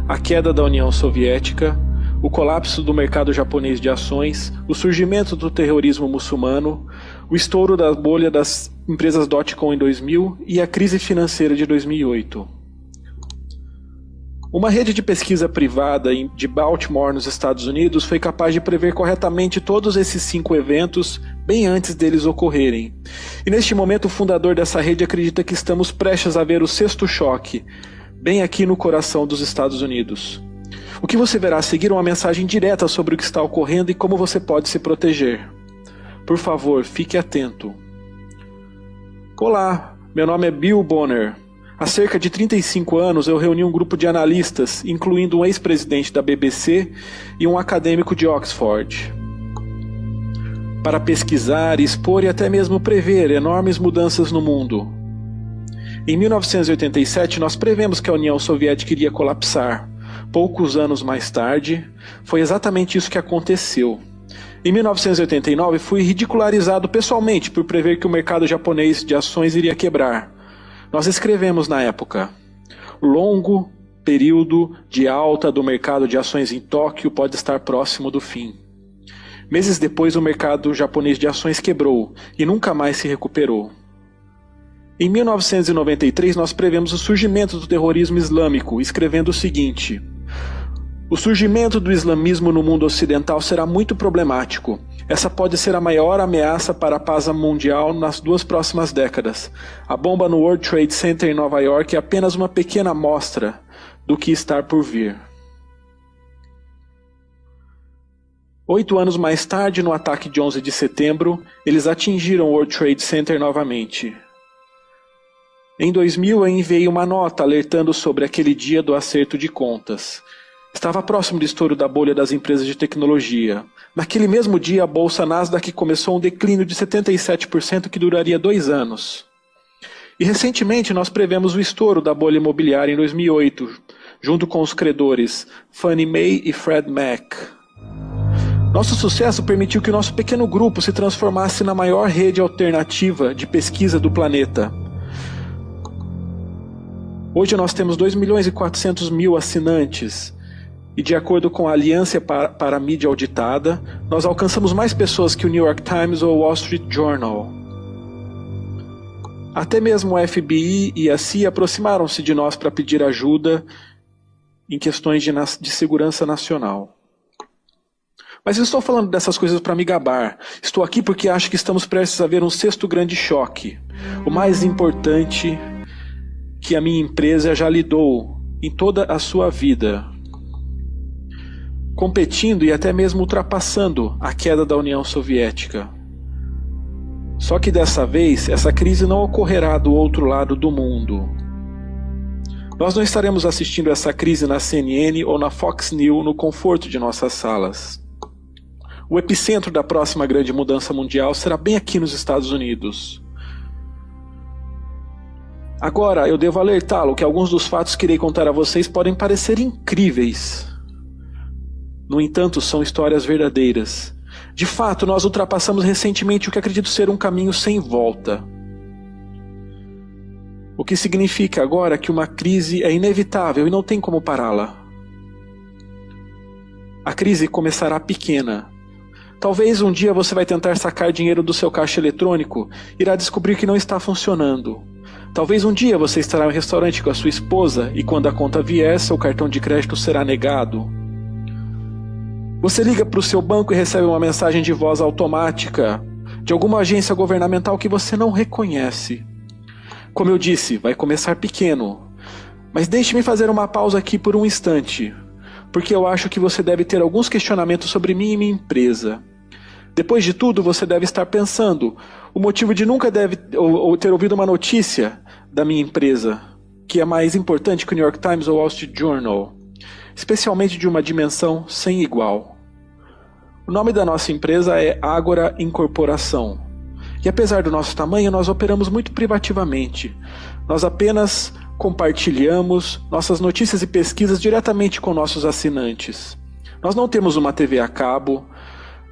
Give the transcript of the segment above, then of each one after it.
a queda da União Soviética, o colapso do mercado japonês de ações, o surgimento do terrorismo muçulmano, o estouro da bolha das empresas dot-com em 2000 e a crise financeira de 2008. Uma rede de pesquisa privada de Baltimore, nos Estados Unidos, foi capaz de prever corretamente todos esses 5 eventos bem antes deles ocorrerem. E neste momento o fundador dessa rede acredita que estamos prestes a ver o 6º choque, bem aqui no coração dos Estados Unidos. O que você verá a seguir é uma mensagem direta sobre o que está ocorrendo e como você pode se proteger. Por favor, fique atento. Olá, meu nome é Bill Bonner. Há cerca de 35 anos eu reuni um grupo de analistas, incluindo um ex-presidente da BBC e um acadêmico de Oxford, para pesquisar, expor e até mesmo prever enormes mudanças no mundo. Em 1987 nós prevemos que a União Soviética iria colapsar. Poucos anos mais tarde, foi exatamente isso que aconteceu. Em 1989 fui ridicularizado pessoalmente por prever que o mercado japonês de ações iria quebrar. Nós escrevemos na época: o longo período de alta do mercado de ações em Tóquio pode estar próximo do fim. Meses depois o mercado japonês de ações quebrou e nunca mais se recuperou. Em 1993 nós prevemos o surgimento do terrorismo islâmico, escrevendo o seguinte: o surgimento do islamismo no mundo ocidental será muito problemático. Essa pode ser a maior ameaça para a paz mundial nas 2 próximas décadas. A bomba no World Trade Center em Nova York é apenas uma pequena amostra do que está por vir. 8 anos mais tarde, no ataque de 11 de setembro, eles atingiram o World Trade Center novamente. Em 2000 eu enviei uma nota alertando sobre aquele dia do acerto de contas. Estava próximo do estouro da bolha das empresas de tecnologia. Naquele mesmo dia, a bolsa Nasdaq começou um declínio de 77% que duraria 2 anos. E recentemente nós prevemos o estouro da bolha imobiliária em 2008, junto com os credores Fannie Mae e Freddie Mac. Nosso sucesso permitiu que o nosso pequeno grupo se transformasse na maior rede alternativa de pesquisa do planeta. Hoje nós temos 2.400.000 assinantes. E de acordo com a Aliança para a Mídia Auditada, nós alcançamos mais pessoas que o New York Times ou o Wall Street Journal. Até mesmo o FBI e a CIA aproximaram-se de nós para pedir ajuda em questões de segurança nacional. Mas eu estou falando dessas coisas para me gabar. Estou aqui porque acho que estamos prestes a ver um 6º grande choque. O mais importante que a minha empresa já lidou em toda a sua vida, competindo e até mesmo ultrapassando a queda da União Soviética. Só que dessa vez, essa crise não ocorrerá do outro lado do mundo. Nós não estaremos assistindo essa crise na CNN ou na Fox News no conforto de nossas salas. O epicentro da próxima grande mudança mundial será bem aqui nos Estados Unidos. Agora, eu devo alertá-lo que alguns dos fatos que irei contar a vocês podem parecer incríveis. No entanto, são histórias verdadeiras. De fato, nós ultrapassamos recentemente o que acredito ser um caminho sem volta. O que significa agora que uma crise é inevitável e não tem como pará-la. A crise começará pequena. Talvez um dia você vai tentar sacar dinheiro do seu caixa eletrônico e irá descobrir que não está funcionando. Talvez um dia você estará em um restaurante com a sua esposa e quando a conta vier, seu cartão de crédito será negado. Você liga para o seu banco e recebe uma mensagem de voz automática de alguma agência governamental que você não reconhece. Como eu disse, vai começar pequeno. Mas deixe-me fazer uma pausa aqui por um instante, porque eu acho que você deve ter alguns questionamentos sobre mim e minha empresa. Depois de tudo, você deve estar pensando o motivo de nunca ou ter ouvido uma notícia da minha empresa, que é mais importante que o New York Times ou o Wall Street Journal, especialmente de uma dimensão sem igual. O nome da nossa empresa é Ágora Incorporação. E apesar do nosso tamanho, nós operamos muito privativamente. Nós apenas compartilhamos nossas notícias e pesquisas diretamente com nossos assinantes. Nós não temos uma TV a cabo,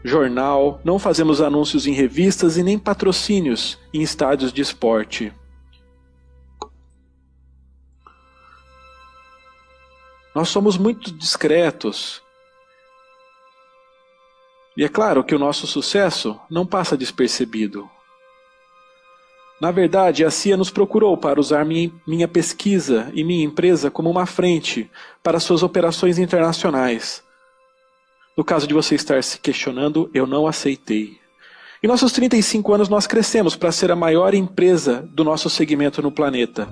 jornal, não fazemos anúncios em revistas e nem patrocínios em estádios de esporte. Nós somos muito discretos. E é claro que o nosso sucesso não passa despercebido. Na verdade, a CIA nos procurou para usar minha pesquisa e minha empresa como uma frente para suas operações internacionais. No caso de você estar se questionando, eu não aceitei. Em nossos 35 anos nós crescemos para ser a maior empresa do nosso segmento no planeta,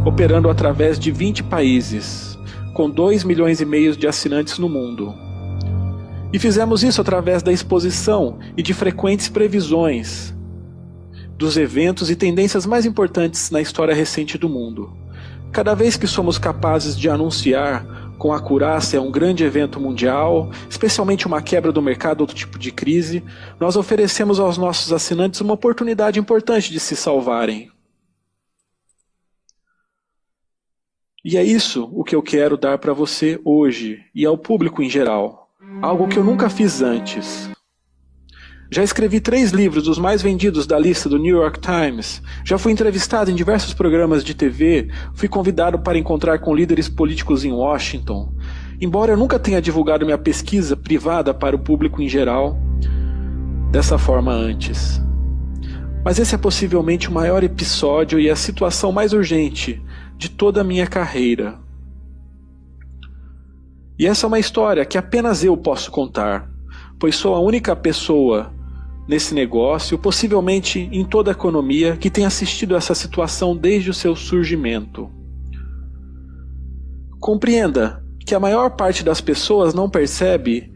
operando através de 20 países, com 2,5 milhões de assinantes no mundo. E fizemos isso através da exposição e de frequentes previsões dos eventos e tendências mais importantes na história recente do mundo. Cada vez que somos capazes de anunciar com acurácia um grande evento mundial, especialmente uma quebra do mercado ou outro tipo de crise, nós oferecemos aos nossos assinantes uma oportunidade importante de se salvarem. E é isso o que eu quero dar para você hoje e ao público em geral. Algo que eu nunca fiz antes. Já escrevi 3 livros dos mais vendidos da lista do New York Times, já fui entrevistado em diversos programas de TV, fui convidado para encontrar com líderes políticos em Washington. Embora eu nunca tenha divulgado minha pesquisa privada para o público em geral dessa forma antes. Mas esse é possivelmente o maior episódio e a situação mais urgente de toda a minha carreira. E essa é uma história que apenas eu posso contar, pois sou a única pessoa nesse negócio, possivelmente em toda a economia, que tem assistido a essa situação desde o seu surgimento. Compreenda que a maior parte das pessoas não percebe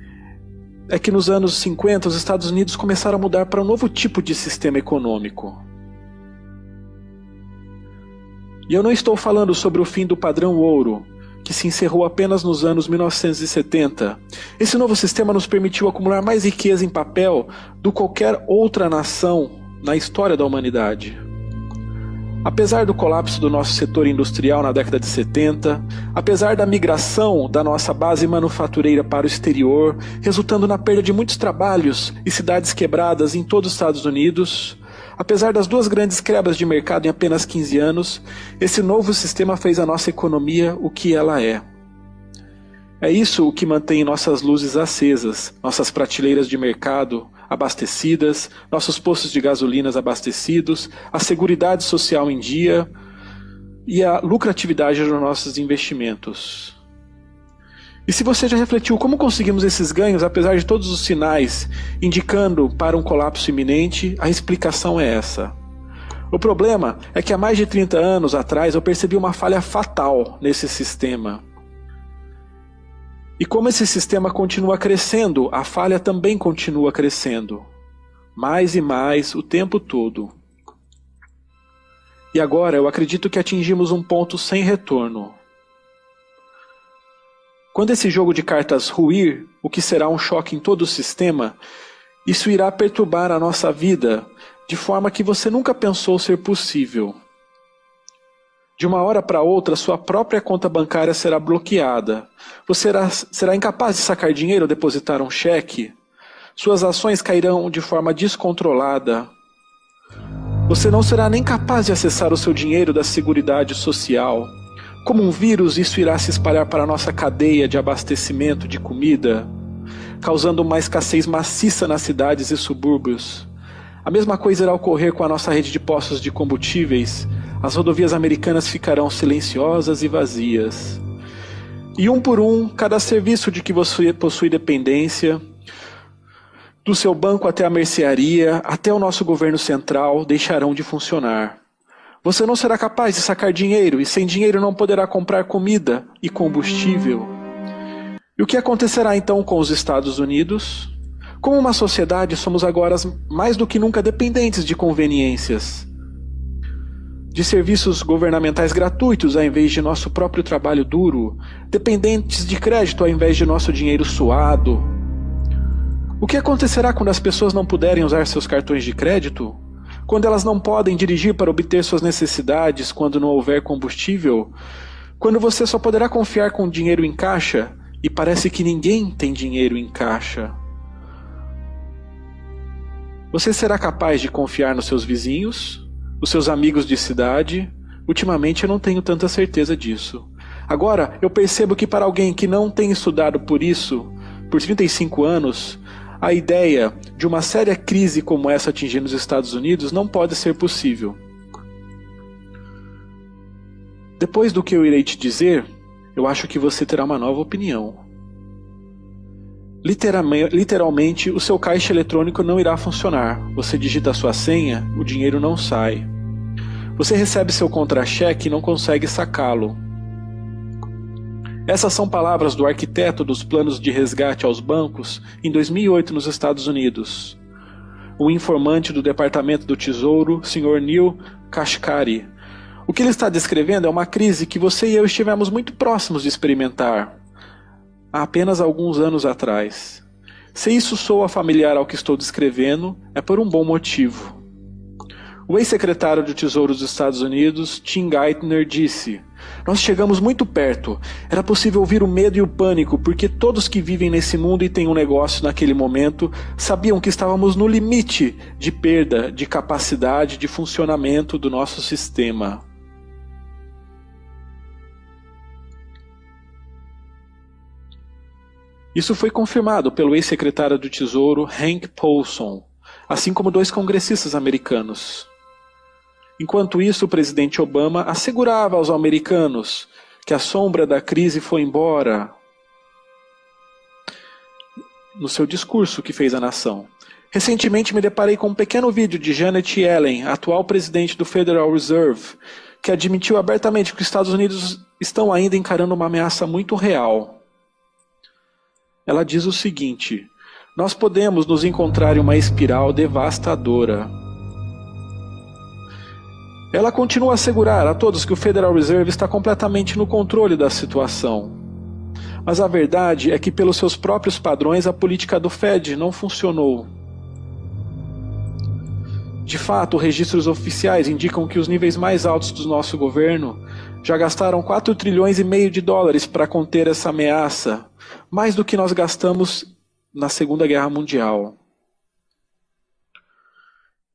é que nos anos 50 os Estados Unidos começaram a mudar para um novo tipo de sistema econômico. E eu não estou falando sobre o fim do padrão ouro, que se encerrou apenas nos anos 1970. Esse novo sistema nos permitiu acumular mais riqueza em papel do que qualquer outra nação na história da humanidade. Apesar do colapso do nosso setor industrial na década de 70, apesar da migração da nossa base manufatureira para o exterior, resultando na perda de muitos trabalhos e cidades quebradas em todos os Estados Unidos, apesar das 2 grandes quebras de mercado em apenas 15 anos, esse novo sistema fez a nossa economia o que ela é. É isso o que mantém nossas luzes acesas, nossas prateleiras de mercado abastecidas, nossos postos de gasolinas abastecidos, a seguridade social em dia e a lucratividade dos nossos investimentos. E se você já refletiu como conseguimos esses ganhos, apesar de todos os sinais indicando para um colapso iminente, a explicação é essa. O problema é que há mais de 30 anos atrás eu percebi uma falha fatal nesse sistema. E como esse sistema continua crescendo, a falha também continua crescendo. Mais e mais, o tempo todo. E agora eu acredito que atingimos um ponto sem retorno. Quando esse jogo de cartas ruir, o que será um choque em todo o sistema, isso irá perturbar a nossa vida de forma que você nunca pensou ser possível. De uma hora para outra, sua própria conta bancária será bloqueada. Você será incapaz de sacar dinheiro ou depositar um cheque. Suas ações cairão de forma descontrolada. Você não será nem capaz de acessar o seu dinheiro da Seguridade Social. Como um vírus, isso irá se espalhar para a nossa cadeia de abastecimento de comida, causando uma escassez maciça nas cidades e subúrbios. A mesma coisa irá ocorrer com a nossa rede de postos de combustíveis. As rodovias americanas ficarão silenciosas e vazias. E um por um, cada serviço de que você possui dependência, do seu banco até a mercearia, até o nosso governo central, deixarão de funcionar. Você não será capaz de sacar dinheiro e sem dinheiro não poderá comprar comida e combustível. E o que acontecerá então com os Estados Unidos? Como uma sociedade, somos agora mais do que nunca dependentes de conveniências, de serviços governamentais gratuitos ao invés de nosso próprio trabalho duro, dependentes de crédito ao invés de nosso dinheiro suado. O que acontecerá quando as pessoas não puderem usar seus cartões de crédito? Quando elas não podem dirigir para obter suas necessidades, quando não houver combustível? Quando você só poderá confiar com dinheiro em caixa e parece que ninguém tem dinheiro em caixa? Você será capaz de confiar nos seus vizinhos, os seus amigos de cidade? Ultimamente eu não tenho tanta certeza disso. Agora, eu percebo que para alguém que não tem estudado por isso, por 35 anos, a ideia de uma séria crise como essa atingindo os Estados Unidos não pode ser possível. Depois do que eu irei te dizer, eu acho que você terá uma nova opinião. Literalmente, o seu caixa eletrônico não irá funcionar. Você digita a sua senha, o dinheiro não sai. Você recebe seu contra-cheque e não consegue sacá-lo. Essas são palavras do arquiteto dos planos de resgate aos bancos em 2008 nos Estados Unidos. O informante do Departamento do Tesouro, Sr. Neil Kashkari. O que ele está descrevendo é uma crise que você e eu estivemos muito próximos de experimentar há apenas alguns anos atrás. Se isso soa familiar ao que estou descrevendo, é por um bom motivo. O ex-secretário do Tesouro dos Estados Unidos, Tim Geithner, disse: "Nós chegamos muito perto. Era possível ouvir o medo e o pânico, porque todos que vivem nesse mundo e têm um negócio naquele momento sabiam que estávamos no limite de perda de capacidade de funcionamento do nosso sistema." Isso foi confirmado pelo ex-secretário do Tesouro, Hank Paulson, assim como 2 congressistas americanos. Enquanto isso, o presidente Obama assegurava aos americanos que a sombra da crise foi embora no seu discurso que fez à nação. Recentemente me deparei com um pequeno vídeo de Janet Yellen, atual presidente do Federal Reserve, que admitiu abertamente que os Estados Unidos estão ainda encarando uma ameaça muito real. Ela diz o seguinte: "Nós podemos nos encontrar em uma espiral devastadora." Ela continua a assegurar a todos que o Federal Reserve está completamente no controle da situação. Mas a verdade é que, pelos seus próprios padrões, a política do Fed não funcionou. De fato, registros oficiais indicam que os níveis mais altos do nosso governo já gastaram 4,5 trilhões de dólares para conter essa ameaça, mais do que nós gastamos na Segunda Guerra Mundial.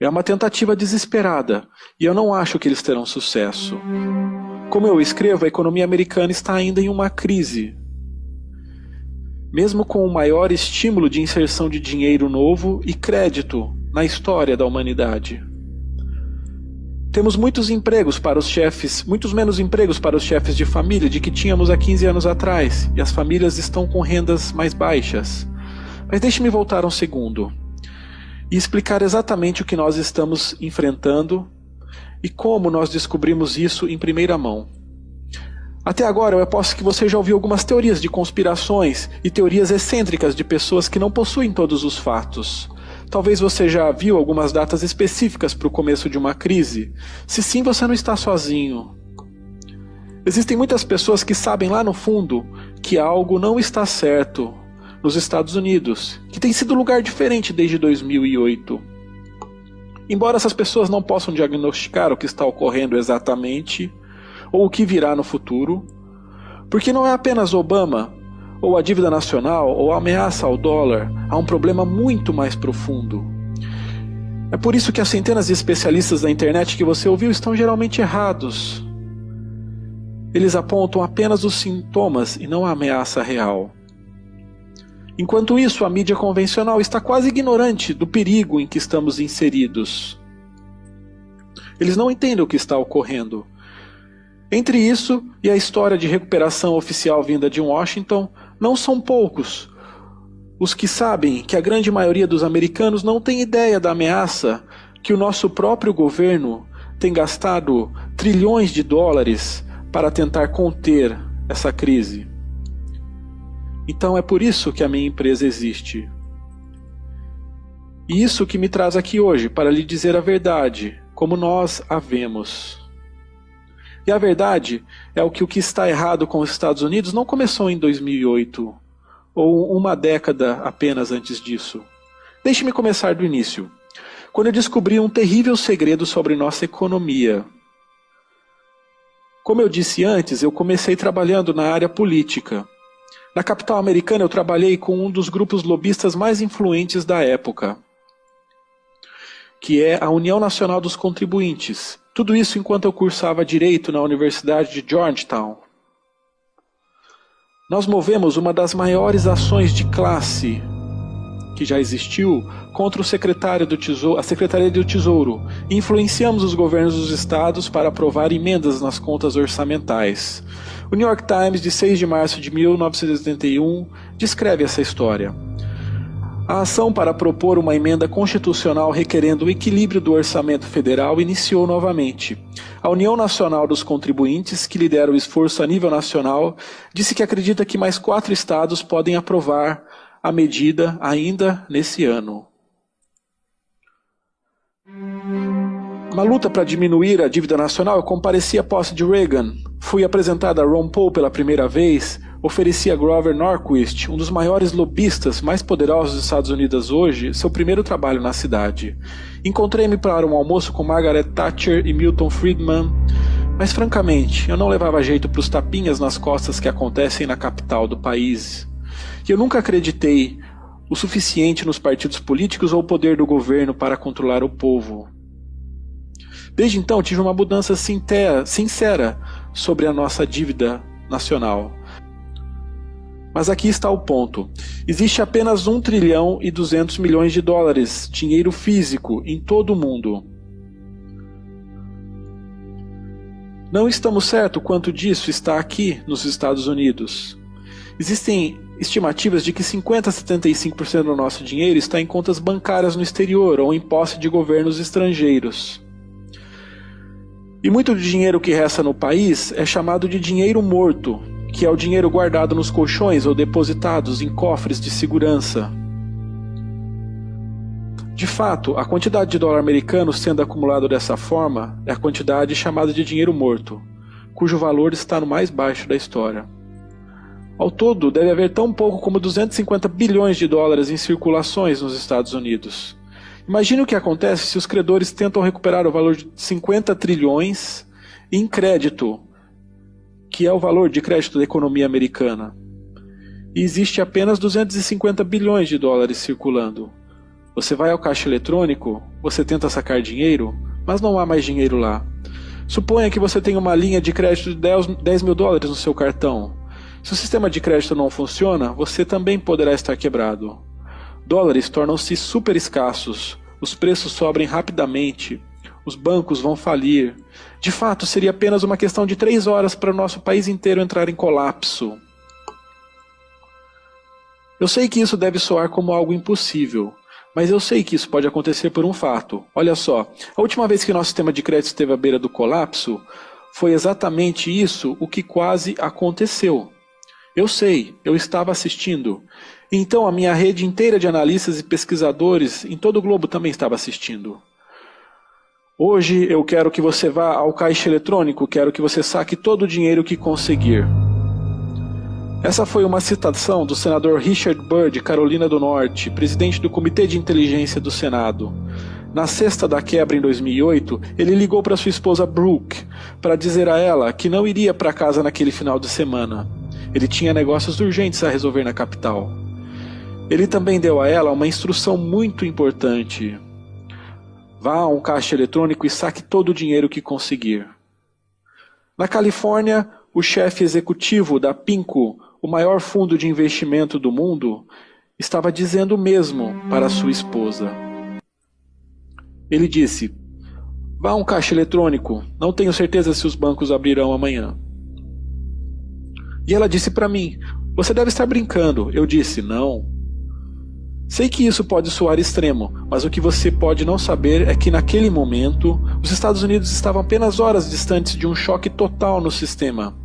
É uma tentativa desesperada, e eu não acho que eles terão sucesso. Como eu escrevo, a economia americana está ainda em uma crise. Mesmo com o maior estímulo de inserção de dinheiro novo e crédito na história da humanidade. Temos muitos empregos para os chefes, muitos menos empregos para os chefes de família de que tínhamos há 15 anos atrás, e as famílias estão com rendas mais baixas. Mas deixe-me voltar um segundo e explicar exatamente o que nós estamos enfrentando e como nós descobrimos isso em primeira mão. Até agora eu aposto que você já ouviu algumas teorias de conspirações e teorias excêntricas de pessoas que não possuem todos os fatos. Talvez você já viu algumas datas específicas para o começo de uma crise. Se sim, você não está sozinho. Existem muitas pessoas que sabem lá no fundo que algo não está certo nos Estados Unidos, que tem sido um lugar diferente desde 2008. Embora essas pessoas não possam diagnosticar o que está ocorrendo exatamente, ou o que virá no futuro, porque não é apenas Obama, ou a dívida nacional, ou a ameaça ao dólar, há um problema muito mais profundo. É por isso que as centenas de especialistas da internet que você ouviu estão geralmente errados. Eles apontam apenas os sintomas e não a ameaça real. Enquanto isso, a mídia convencional está quase ignorante do perigo em que estamos inseridos. Eles não entendem o que está ocorrendo. Entre isso e a história de recuperação oficial vinda de Washington, não são poucos os que sabem que a grande maioria dos americanos não tem ideia da ameaça que o nosso próprio governo tem gastado trilhões de dólares para tentar conter essa crise. Então é por isso que a minha empresa existe. E isso que me traz aqui hoje, para lhe dizer a verdade, como nós a vemos. E a verdade é que o que está errado com os Estados Unidos não começou em 2008, ou uma década apenas antes disso. Deixe-me começar do início, quando eu descobri um terrível segredo sobre nossa economia. Como eu disse antes, eu comecei trabalhando na área política. Na capital americana eu trabalhei com um dos grupos lobistas mais influentes da época, que é a União Nacional dos Contribuintes. Tudo isso enquanto eu cursava Direito na Universidade de Georgetown. Nós movemos uma das maiores ações de classe que já existiu contra o secretário do Tesouro, a Secretaria do Tesouro, e influenciamos os governos dos estados para aprovar emendas nas contas orçamentais. O New York Times, de 6 de março de 1981, descreve essa história. A ação para propor uma emenda constitucional requerendo o equilíbrio do orçamento federal iniciou novamente. A União Nacional dos Contribuintes, que lidera o esforço a nível nacional, disse que acredita que mais 4 estados podem aprovar a medida ainda nesse ano. Na luta para diminuir a dívida nacional, eu compareci à posse de Reagan. Fui apresentado a Ron Paul pela primeira vez, ofereci a Grover Norquist, um dos maiores lobistas mais poderosos dos Estados Unidos hoje, seu primeiro trabalho na cidade. Encontrei-me para um almoço com Margaret Thatcher e Milton Friedman, mas francamente, eu não levava jeito para os tapinhas nas costas que acontecem na capital do país. E eu nunca acreditei o suficiente nos partidos políticos ou o poder do governo para controlar o povo. Desde então tive uma mudança sincera sobre a nossa dívida nacional. Mas aqui está o ponto. Existe apenas 1 trilhão e 200 milhões de dólares, dinheiro físico, em todo o mundo. Não estamos certos quanto disso está aqui nos Estados Unidos. Existem estimativas de que 50% a 75% do nosso dinheiro está em contas bancárias no exterior ou em posse de governos estrangeiros. E muito do dinheiro que resta no país é chamado de dinheiro morto, que é o dinheiro guardado nos colchões ou depositados em cofres de segurança. De fato, a quantidade de dólar americano sendo acumulado dessa forma é a quantidade chamada de dinheiro morto, cujo valor está no mais baixo da história. Ao todo, deve haver tão pouco como 250 bilhões de dólares em circulações nos Estados Unidos. Imagine o que acontece se os credores tentam recuperar o valor de 50 trilhões em crédito, que é o valor de crédito da economia americana. E existe apenas 250 bilhões de dólares circulando. Você vai ao caixa eletrônico, você tenta sacar dinheiro, mas não há mais dinheiro lá. Suponha que você tenha uma linha de crédito de 10 mil dólares no seu cartão. Se o sistema de crédito não funciona, você também poderá estar quebrado. Dólares tornam-se super escassos, os preços sobem rapidamente, os bancos vão falir. De fato, seria apenas uma questão de 3 horas para o nosso país inteiro entrar em colapso. Eu sei que isso deve soar como algo impossível, mas eu sei que isso pode acontecer por um fato. Olha só, a última vez que nosso sistema de crédito esteve à beira do colapso, foi exatamente isso o que quase aconteceu. Eu sei, eu estava assistindo. Então a minha rede inteira de analistas e pesquisadores em todo o globo também estava assistindo. Hoje eu quero que você vá ao caixa eletrônico, quero que você saque todo o dinheiro que conseguir. Essa foi uma citação do senador Richard Burr, de Carolina do Norte, presidente do Comitê de Inteligência do Senado. Na sexta da quebra em 2008, ele ligou para sua esposa Brooke para dizer a ela que não iria para casa naquele final de semana. Ele tinha negócios urgentes a resolver na capital. Ele também deu a ela uma instrução muito importante. Vá a um caixa eletrônico e saque todo o dinheiro que conseguir. Na Califórnia, o chefe executivo da PINCO, o maior fundo de investimento do mundo, estava dizendo o mesmo para sua esposa. Ele disse: vá a um caixa eletrônico, não tenho certeza se os bancos abrirão amanhã. E ela disse para mim: você deve estar brincando. Eu disse: não. Sei que isso pode soar extremo, mas o que você pode não saber é que naquele momento, os Estados Unidos estavam apenas horas distantes de um choque total no sistema.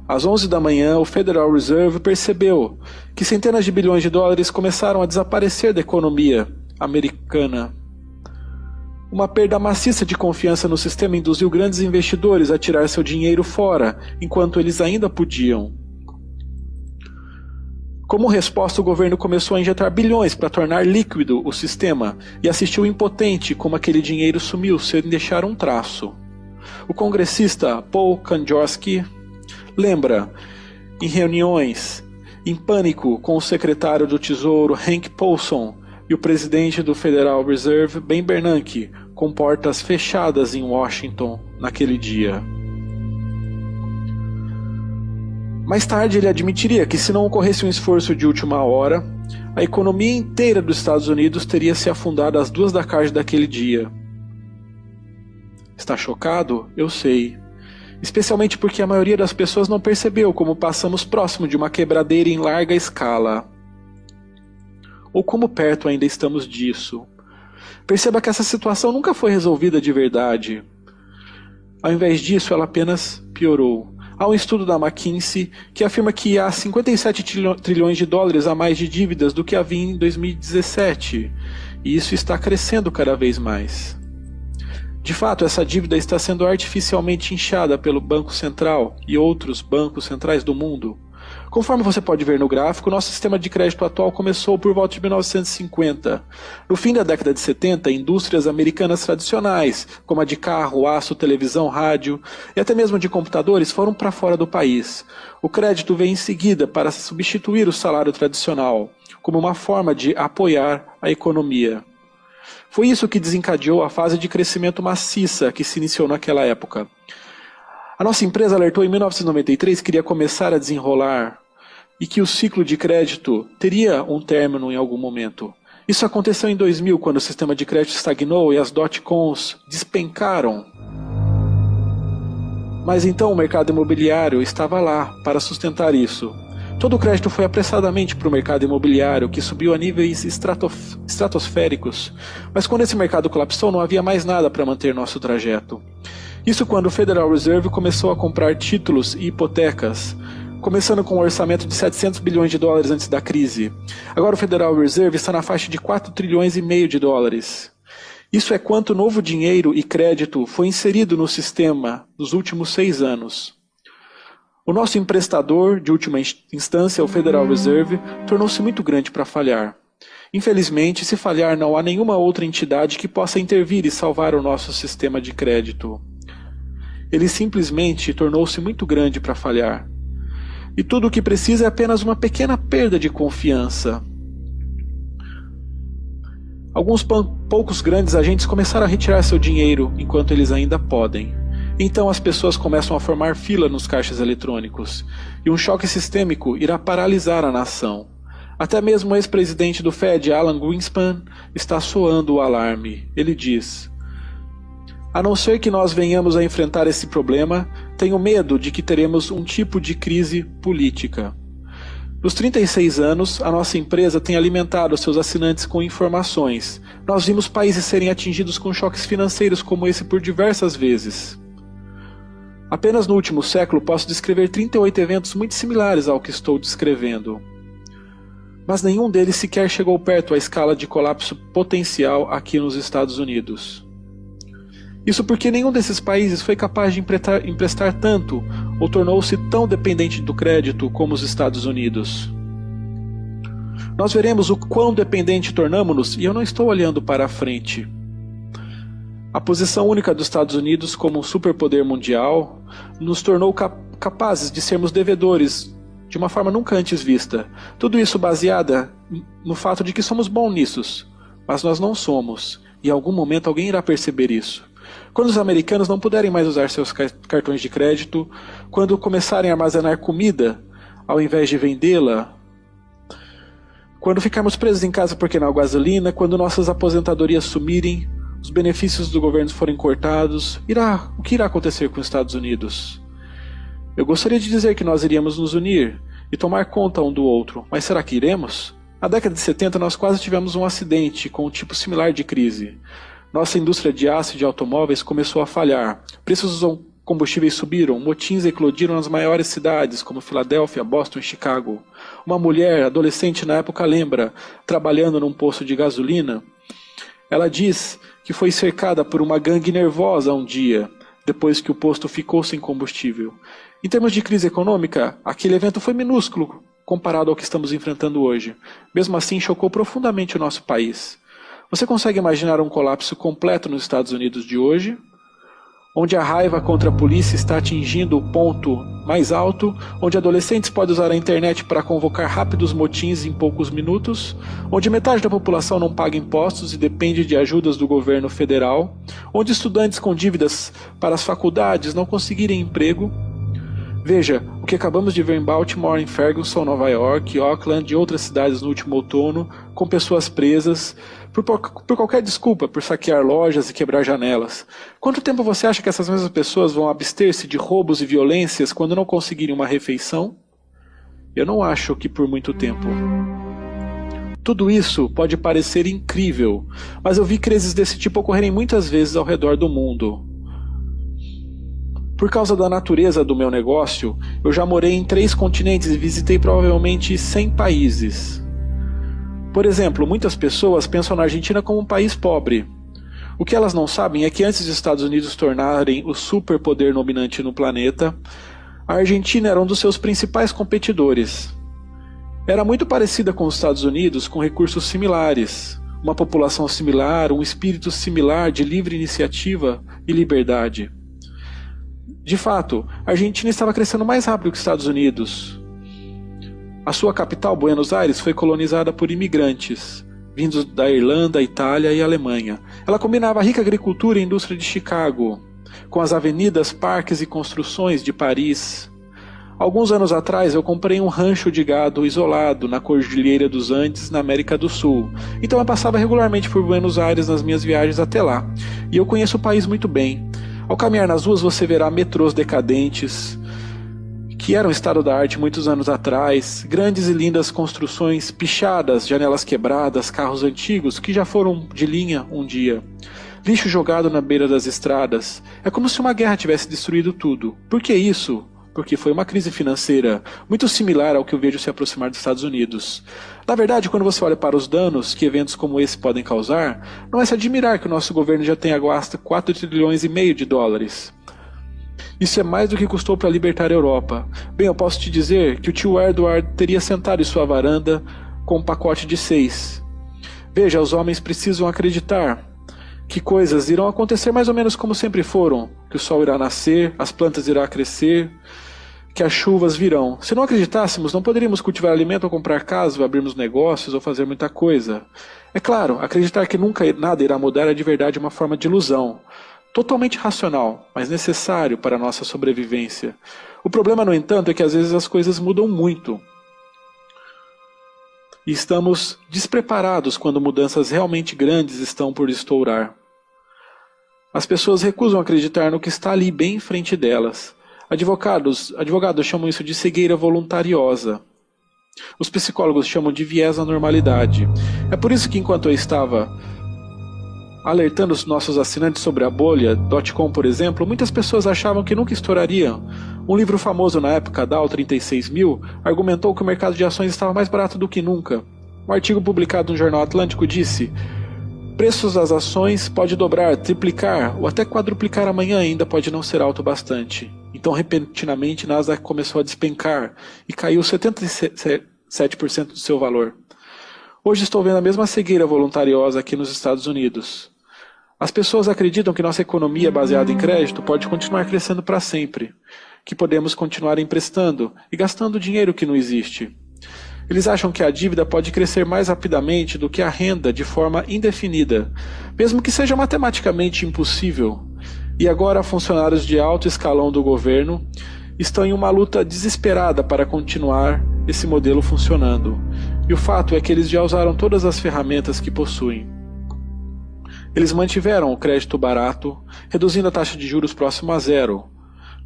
Às 11 da manhã, o Federal Reserve percebeu que centenas de bilhões de dólares começaram a desaparecer da economia americana. Uma perda maciça de confiança no sistema induziu grandes investidores a tirar seu dinheiro fora, enquanto eles ainda podiam. Como resposta, o governo começou a injetar bilhões para tornar líquido o sistema e assistiu impotente como aquele dinheiro sumiu sem deixar um traço. O congressista Paul Kanjorski lembra, em reuniões, em pânico com o secretário do Tesouro Hank Paulson e o presidente do Federal Reserve Ben Bernanke, com portas fechadas em Washington naquele dia. Mais tarde ele admitiria que se não ocorresse um esforço de última hora, a economia inteira dos Estados Unidos teria se afundado às 2 da tarde daquele dia. Está chocado? Eu sei. Especialmente porque a maioria das pessoas não percebeu como passamos próximo de uma quebradeira em larga escala. Ou como perto ainda estamos disso. Perceba que essa situação nunca foi resolvida de verdade. Ao invés disso, ela apenas piorou. Há um estudo da McKinsey que afirma que há 57 trilhões de dólares a mais de dívidas do que havia em 2017. E isso está crescendo cada vez mais. De fato, essa dívida está sendo artificialmente inchada pelo Banco Central e outros bancos centrais do mundo. Conforme você pode ver no gráfico, nosso sistema de crédito atual começou por volta de 1950. No fim da década de 70, indústrias americanas tradicionais, como a de carro, aço, televisão, rádio e até mesmo de computadores, foram para fora do país. O crédito veio em seguida para substituir o salário tradicional, como uma forma de apoiar a economia. Foi isso que desencadeou a fase de crescimento maciça que se iniciou naquela época. A nossa empresa alertou em 1993 que iria começar a desenrolar e que o ciclo de crédito teria um término em algum momento. Isso aconteceu em 2000, quando o sistema de crédito estagnou e as dot-coms despencaram. Mas então o mercado imobiliário estava lá para sustentar isso. Todo o crédito foi apressadamente para o mercado imobiliário, que subiu a níveis estratosféricos. Mas quando esse mercado colapsou, não havia mais nada para manter nosso trajeto. Isso quando o Federal Reserve começou a comprar títulos e hipotecas, começando com um orçamento de 700 bilhões de dólares antes da crise. Agora o Federal Reserve está na faixa de 4 trilhões e meio de dólares. Isso é quanto novo dinheiro e crédito foi inserido no sistema nos últimos 6 anos. O nosso emprestador, de última instância, o Federal Reserve, tornou-se muito grande para falhar. Infelizmente, se falhar, não há nenhuma outra entidade que possa intervir e salvar o nosso sistema de crédito. Ele simplesmente tornou-se muito grande para falhar. E tudo o que precisa é apenas uma pequena perda de confiança. Alguns poucos grandes agentes começaram a retirar seu dinheiro enquanto eles ainda podem. Então as pessoas começam a formar fila nos caixas eletrônicos, e um choque sistêmico irá paralisar a nação. Até mesmo o ex-presidente do Fed, Alan Greenspan, está soando o alarme. Ele diz: a não ser que nós venhamos a enfrentar esse problema, tenho medo de que teremos um tipo de crise política. Nos 36 anos, a nossa empresa tem alimentado seus assinantes com informações. Nós vimos países serem atingidos com choques financeiros como esse por diversas vezes. Apenas no último século posso descrever 38 eventos muito similares ao que estou descrevendo. Mas nenhum deles sequer chegou perto à escala de colapso potencial aqui nos Estados Unidos. Isso porque nenhum desses países foi capaz de emprestar tanto ou tornou-se tão dependente do crédito como os Estados Unidos. Nós veremos o quão dependente tornamos-nos e eu não estou olhando para a frente. A posição única dos Estados Unidos como um superpoder mundial nos tornou capazes de sermos devedores de uma forma nunca antes vista. Tudo isso baseada no fato de que somos bons nisso, mas nós não somos, e em algum momento alguém irá perceber isso. Quando os americanos não puderem mais usar seus cartões de crédito, quando começarem a armazenar comida ao invés de vendê-la, quando ficarmos presos em casa porque não há gasolina, quando nossas aposentadorias sumirem, os benefícios do governo forem cortados, o que irá acontecer com os Estados Unidos? Eu gostaria de dizer que nós iríamos nos unir e tomar conta um do outro, mas será que iremos? Na década de 70 nós quase tivemos um acidente com um tipo similar de crise. Nossa indústria de aço e de automóveis começou a falhar, preços dos combustíveis subiram, motins eclodiram nas maiores cidades como Filadélfia, Boston e Chicago. Uma mulher, adolescente na época, lembra, trabalhando num posto de gasolina, ela diz que foi cercada por uma gangue nervosa um dia, depois que o posto ficou sem combustível. Em termos de crise econômica, aquele evento foi minúsculo comparado ao que estamos enfrentando hoje. Mesmo assim, chocou profundamente o nosso país. Você consegue imaginar um colapso completo nos Estados Unidos de hoje? Onde a raiva contra a polícia está atingindo o ponto mais alto, onde adolescentes podem usar a internet para convocar rápidos motins em poucos minutos, onde metade da população não paga impostos e depende de ajudas do governo federal, onde estudantes com dívidas para as faculdades não conseguirem emprego. Veja o que acabamos de ver em Baltimore, em Ferguson, Nova York, Auckland e outras cidades no último outono, com pessoas presas por qualquer desculpa, por saquear lojas e quebrar janelas. Quanto tempo você acha que essas mesmas pessoas vão abster-se de roubos e violências quando não conseguirem uma refeição? Eu não acho que por muito tempo. Tudo isso pode parecer incrível, mas eu vi crises desse tipo ocorrerem muitas vezes ao redor do mundo. Por causa da natureza do meu negócio, eu já morei em 3 continentes e visitei provavelmente 100 países. Por exemplo, muitas pessoas pensam na Argentina como um país pobre. O que elas não sabem é que antes dos Estados Unidos tornarem o superpoder dominante no planeta, a Argentina era um dos seus principais competidores. Era muito parecida com os Estados Unidos, com recursos similares, uma população similar, um espírito similar de livre iniciativa e liberdade. De fato, a Argentina estava crescendo mais rápido que os Estados Unidos. A sua capital, Buenos Aires, foi colonizada por imigrantes, vindos da Irlanda, Itália e Alemanha. Ela combinava a rica agricultura e indústria de Chicago, com as avenidas, parques e construções de Paris. Alguns anos atrás eu comprei um rancho de gado isolado na Cordilheira dos Andes, na América do Sul. Então eu passava regularmente por Buenos Aires nas minhas viagens até lá. E eu conheço o país muito bem. Ao caminhar nas ruas você verá metrôs decadentes, que eram estado da arte muitos anos atrás, grandes e lindas construções pichadas, janelas quebradas, carros antigos que já foram de linha um dia. Lixo jogado na beira das estradas. É como se uma guerra tivesse destruído tudo. Por que isso? Porque foi uma crise financeira muito similar ao que eu vejo se aproximar dos Estados Unidos. Na verdade, quando você olha para os danos que eventos como esse podem causar, não é se admirar que o nosso governo já tenha gasto 4,5 trilhões de dólares. Isso é mais do que custou para libertar a Europa. Bem, eu posso te dizer que o tio Edward teria sentado em sua varanda com um pacote de 6. Veja, os homens precisam acreditar que coisas irão acontecer mais ou menos como sempre foram, que o sol irá nascer, as plantas irão crescer, que as chuvas virão. Se não acreditássemos, não poderíamos cultivar alimento ou comprar casa, ou abrirmos negócios ou fazer muita coisa. É claro, acreditar que nunca nada irá mudar é de verdade uma forma de ilusão. Totalmente racional, mas necessário para a nossa sobrevivência. O problema, no entanto, é que às vezes as coisas mudam muito. E estamos despreparados quando mudanças realmente grandes estão por estourar. As pessoas recusam acreditar no que está ali bem em frente delas. Advogados chamam isso de cegueira voluntariosa. Os psicólogos chamam de viés à normalidade. É por isso que enquanto eu estava alertando os nossos assinantes sobre a bolha.com, por exemplo, muitas pessoas achavam que nunca estourariam. Um livro famoso na época, Dow 36.000, argumentou que o mercado de ações estava mais barato do que nunca. Um artigo publicado no Jornal Atlântico disse: preços das ações pode dobrar, triplicar ou até quadruplicar amanhã, ainda pode não ser alto bastante. Então, repentinamente, Nasdaq começou a despencar e caiu 77% do seu valor. Hoje estou vendo a mesma cegueira voluntariosa aqui nos Estados Unidos. As pessoas acreditam que nossa economia baseada em crédito pode continuar crescendo para sempre, que podemos continuar emprestando e gastando dinheiro que não existe. Eles acham que a dívida pode crescer mais rapidamente do que a renda de forma indefinida, mesmo que seja matematicamente impossível. E agora funcionários de alto escalão do governo estão em uma luta desesperada para continuar esse modelo funcionando. E o fato é que eles já usaram todas as ferramentas que possuem. Eles mantiveram o crédito barato, reduzindo a taxa de juros próximo a zero.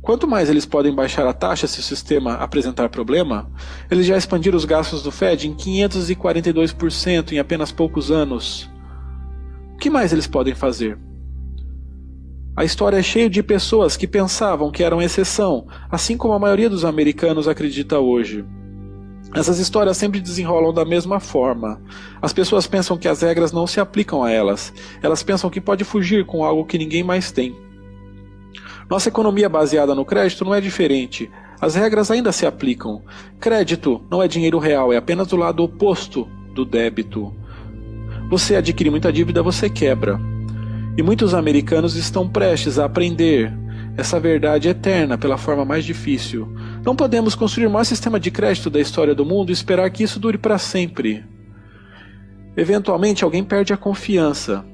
Quanto mais eles podem baixar a taxa se o sistema apresentar problema, eles já expandiram os gastos do Fed em 542% em apenas poucos anos. O que mais eles podem fazer? A história é cheia de pessoas que pensavam que eram exceção, assim como a maioria dos americanos acredita hoje. Essas histórias sempre desenrolam da mesma forma. As pessoas pensam que as regras não se aplicam a elas. Elas pensam que pode fugir com algo que ninguém mais tem. Nossa economia baseada no crédito não é diferente. As regras ainda se aplicam. Crédito não é dinheiro real, é apenas o lado oposto do débito. Você adquire muita dívida, você quebra. E muitos americanos estão prestes a aprender essa verdade eterna pela forma mais difícil. Não podemos construir o maior sistema de crédito da história do mundo e esperar que isso dure para sempre. Eventualmente alguém perde a confiança.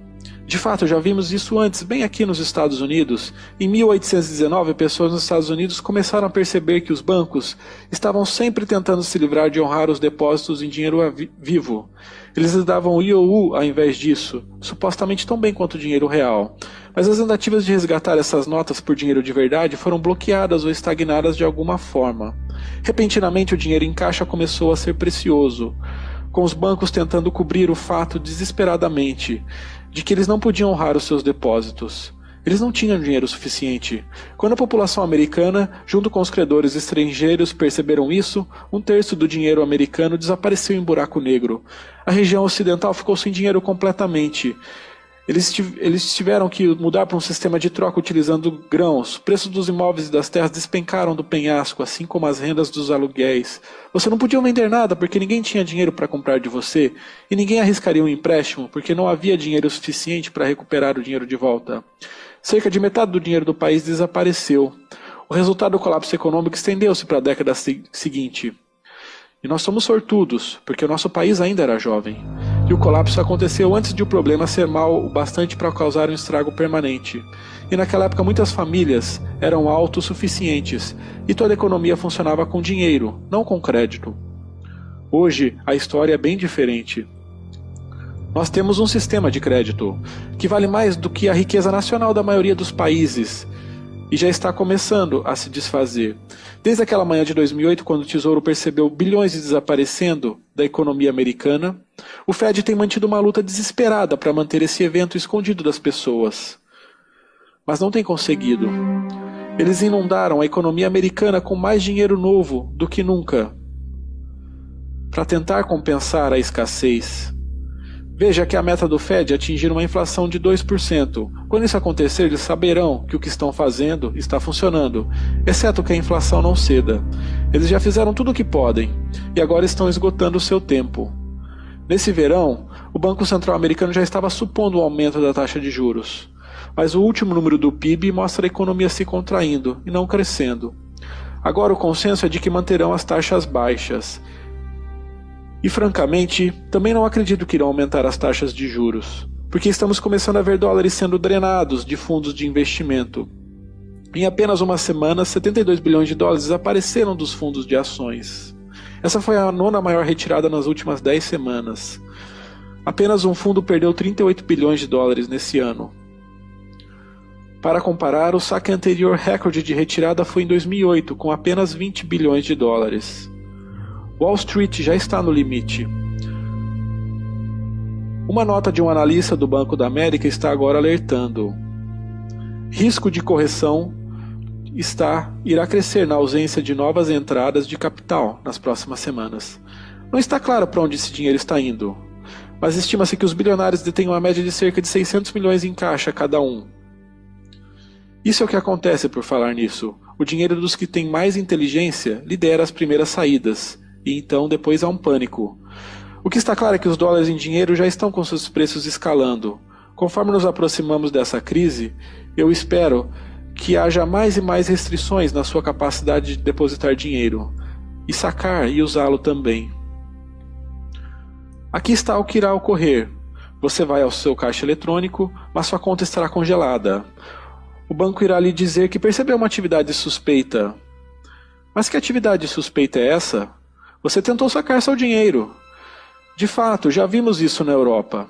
De fato, já vimos isso antes, bem aqui nos Estados Unidos. Em 1819, pessoas nos Estados Unidos começaram a perceber que os bancos estavam sempre tentando se livrar de honrar os depósitos em dinheiro vivo. Eles lhes davam IOU ao invés disso, supostamente tão bem quanto o dinheiro real. Mas as tentativas de resgatar essas notas por dinheiro de verdade foram bloqueadas ou estagnadas de alguma forma. Repentinamente, o dinheiro em caixa começou a ser precioso, com os bancos tentando cobrir o fato desesperadamente de que eles não podiam honrar os seus depósitos. Eles não tinham dinheiro suficiente. Quando a população americana, junto com os credores estrangeiros, perceberam isso, um terço do dinheiro americano desapareceu em buraco negro. A região ocidental ficou sem dinheiro completamente. Eles tiveram que mudar para um sistema de troca utilizando grãos. O preço dos imóveis e das terras despencaram do penhasco, assim como as rendas dos aluguéis. Você não podia vender nada porque ninguém tinha dinheiro para comprar de você, e ninguém arriscaria um empréstimo porque não havia dinheiro suficiente para recuperar o dinheiro de volta. Cerca de metade do dinheiro do país desapareceu. O resultado do colapso econômico estendeu-se para a década seguinte. E nós somos sortudos, porque o nosso país ainda era jovem. E o colapso aconteceu antes de o problema ser mal o bastante para causar um estrago permanente. E naquela época muitas famílias eram autossuficientes, e toda a economia funcionava com dinheiro, não com crédito. Hoje, a história é bem diferente. Nós temos um sistema de crédito, que vale mais do que a riqueza nacional da maioria dos países, e já está começando a se desfazer. Desde aquela manhã de 2008, quando o Tesouro percebeu bilhões desaparecendo da economia americana, o Fed tem mantido uma luta desesperada para manter esse evento escondido das pessoas. Mas não tem conseguido. Eles inundaram a economia americana com mais dinheiro novo do que nunca, para tentar compensar a escassez. Veja que a meta do Fed é atingir uma inflação de 2%. Quando isso acontecer, eles saberão que o que estão fazendo está funcionando, exceto que a inflação não ceda. Eles já fizeram tudo o que podem, e agora estão esgotando o seu tempo. Nesse verão, o Banco Central americano já estava supondo um aumento da taxa de juros. Mas o último número do PIB mostra a economia se contraindo e não crescendo. Agora o consenso é de que manterão as taxas baixas. E francamente, também não acredito que irão aumentar as taxas de juros, porque estamos começando a ver dólares sendo drenados de fundos de investimento. Em apenas uma semana, 72 bilhões de dólares desapareceram dos fundos de ações. Essa foi a nona maior retirada nas últimas 10 semanas. Apenas um fundo perdeu 38 bilhões de dólares nesse ano. Para comparar, o saque anterior recorde de retirada foi em 2008, com apenas 20 bilhões de dólares. Wall Street já está no limite. Uma nota de um analista do Banco da América está agora alertando. Risco de correção irá crescer na ausência de novas entradas de capital nas próximas semanas. Não está claro para onde esse dinheiro está indo, mas estima-se que os bilionários detêm uma média de cerca de 600 milhões em caixa cada um. Isso é o que acontece por falar nisso. O dinheiro dos que têm mais inteligência lidera as primeiras saídas. E então depois há um pânico. O que está claro é que os dólares em dinheiro já estão com seus preços escalando. Conforme nos aproximamos dessa crise, eu espero que haja mais e mais restrições na sua capacidade de depositar dinheiro, e sacar e usá-lo também. Aqui está o que irá ocorrer. Você vai ao seu caixa eletrônico, mas sua conta estará congelada. O banco irá lhe dizer que percebeu uma atividade suspeita. Mas que atividade suspeita é essa? Você tentou sacar seu dinheiro. De fato, já vimos isso na Europa.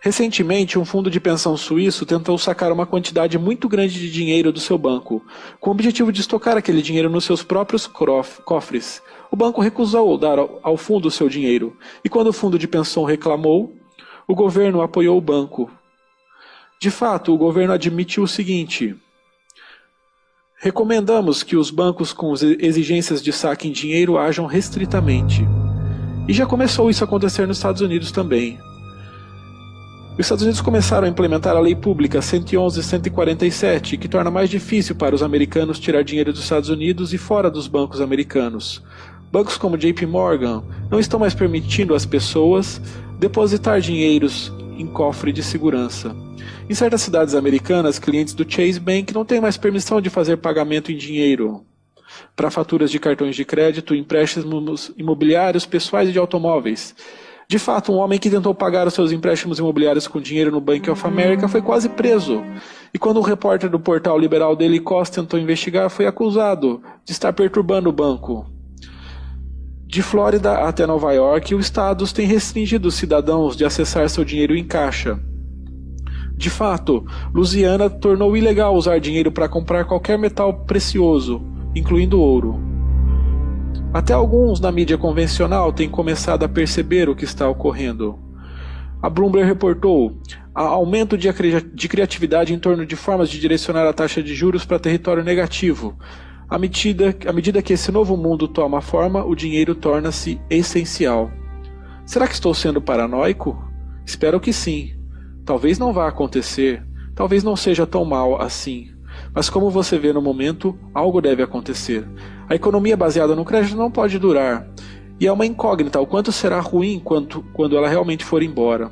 Recentemente, um fundo de pensão suíço tentou sacar uma quantidade muito grande de dinheiro do seu banco, com o objetivo de estocar aquele dinheiro nos seus próprios cofres. O banco recusou dar ao fundo o seu dinheiro, e quando o fundo de pensão reclamou, o governo apoiou o banco. De fato, o governo admitiu o seguinte: recomendamos que os bancos com exigências de saque em dinheiro ajam restritamente. E já começou isso a acontecer nos Estados Unidos também. Os Estados Unidos começaram a implementar a Lei Pública 111-147, que torna mais difícil para os americanos tirar dinheiro dos Estados Unidos e fora dos bancos americanos. Bancos como JP Morgan não estão mais permitindo às pessoas depositar dinheiros em cofre de segurança. Em certas cidades americanas, clientes do Chase Bank não têm mais permissão de fazer pagamento em dinheiro para faturas de cartões de crédito, empréstimos imobiliários, pessoais e de automóveis. De fato, um homem que tentou pagar os seus empréstimos imobiliários com dinheiro no Bank of America foi quase preso. E quando o repórter do portal liberal Daily Kos tentou investigar, foi acusado de estar perturbando o banco. De Flórida até Nova York, os estados têm restringido os cidadãos de acessar seu dinheiro em caixa. De fato, Louisiana tornou ilegal usar dinheiro para comprar qualquer metal precioso, incluindo ouro. Até alguns na mídia convencional têm começado a perceber o que está ocorrendo. A Bloomberg reportou aumento de criatividade em torno de formas de direcionar a taxa de juros para território negativo. À medida que esse novo mundo toma forma, o dinheiro torna-se essencial. Será que estou sendo paranoico? Espero que sim. Talvez não vá acontecer, talvez não seja tão mal assim. Mas como você vê no momento, algo deve acontecer. A economia baseada no crédito não pode durar. E é uma incógnita o quanto será ruim quando ela realmente for embora.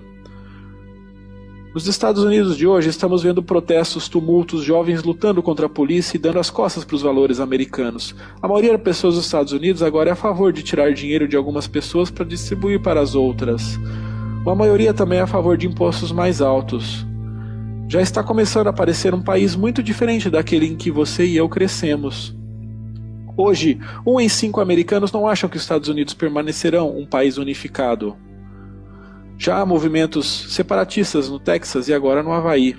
Nos Estados Unidos de hoje, estamos vendo protestos, tumultos, jovens lutando contra a polícia e dando as costas para os valores americanos. A maioria das pessoas dos Estados Unidos agora é a favor de tirar dinheiro de algumas pessoas para distribuir para as outras. Uma maioria também é a favor de impostos mais altos. Já está começando a parecer um país muito diferente daquele em que você e eu crescemos. Hoje, 1 em 5 americanos não acham que os Estados Unidos permanecerão um país unificado. Já há movimentos separatistas no Texas e agora no Havaí.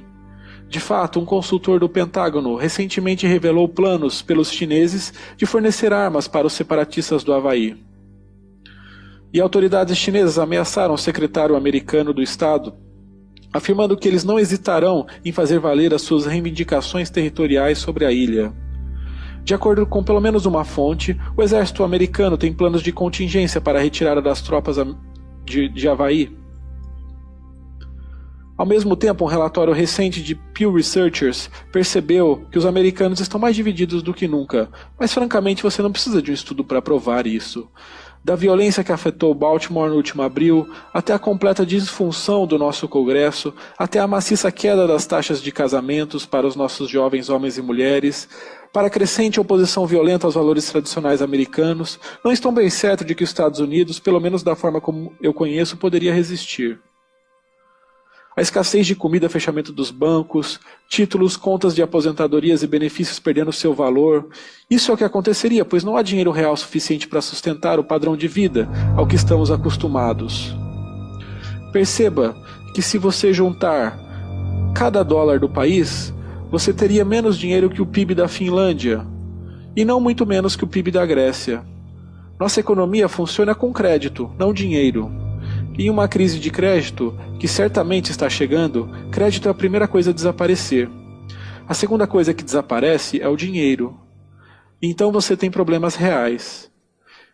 De fato, um consultor do Pentágono recentemente revelou planos pelos chineses de fornecer armas para os separatistas do Havaí. E autoridades chinesas ameaçaram o secretário americano do Estado, afirmando que eles não hesitarão em fazer valer as suas reivindicações territoriais sobre a ilha. De acordo com pelo menos uma fonte, o exército americano tem planos de contingência para a retirada das tropas de Havaí. Ao mesmo tempo, um relatório recente de Pew Researchers percebeu que os americanos estão mais divididos do que nunca, mas francamente você não precisa de um estudo para provar isso. Da violência que afetou Baltimore no último abril, até a completa disfunção do nosso Congresso, até a maciça queda das taxas de casamentos para os nossos jovens homens e mulheres, para a crescente oposição violenta aos valores tradicionais americanos, não estou bem certo de que os Estados Unidos, pelo menos da forma como eu conheço, poderia resistir. A escassez de comida, fechamento dos bancos, títulos, contas de aposentadorias e benefícios perdendo seu valor. Isso é o que aconteceria, pois não há dinheiro real suficiente para sustentar o padrão de vida ao que estamos acostumados. Perceba que se você juntar cada dólar do país, você teria menos dinheiro que o PIB da Finlândia, e não muito menos que o PIB da Grécia. Nossa economia funciona com crédito, não dinheiro. Em uma crise de crédito, que certamente está chegando, crédito é a primeira coisa a desaparecer. A segunda coisa que desaparece é o dinheiro. Então você tem problemas reais.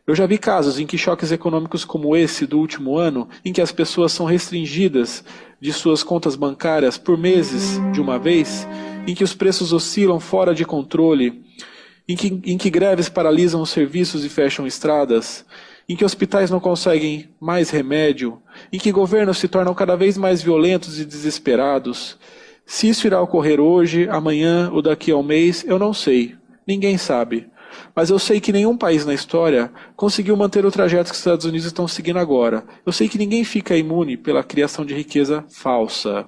Eu já vi casos em que choques econômicos como esse do último ano, em que as pessoas são restringidas de suas contas bancárias por meses de uma vez, em que os preços oscilam fora de controle, em que greves paralisam os serviços e fecham estradas, em que hospitais não conseguem mais remédio, em que governos se tornam cada vez mais violentos e desesperados. Se isso irá ocorrer hoje, amanhã ou daqui a um mês, eu não sei. Ninguém sabe. Mas eu sei que nenhum país na história conseguiu manter o trajeto que os Estados Unidos estão seguindo agora. Eu sei que ninguém fica imune pela criação de riqueza falsa.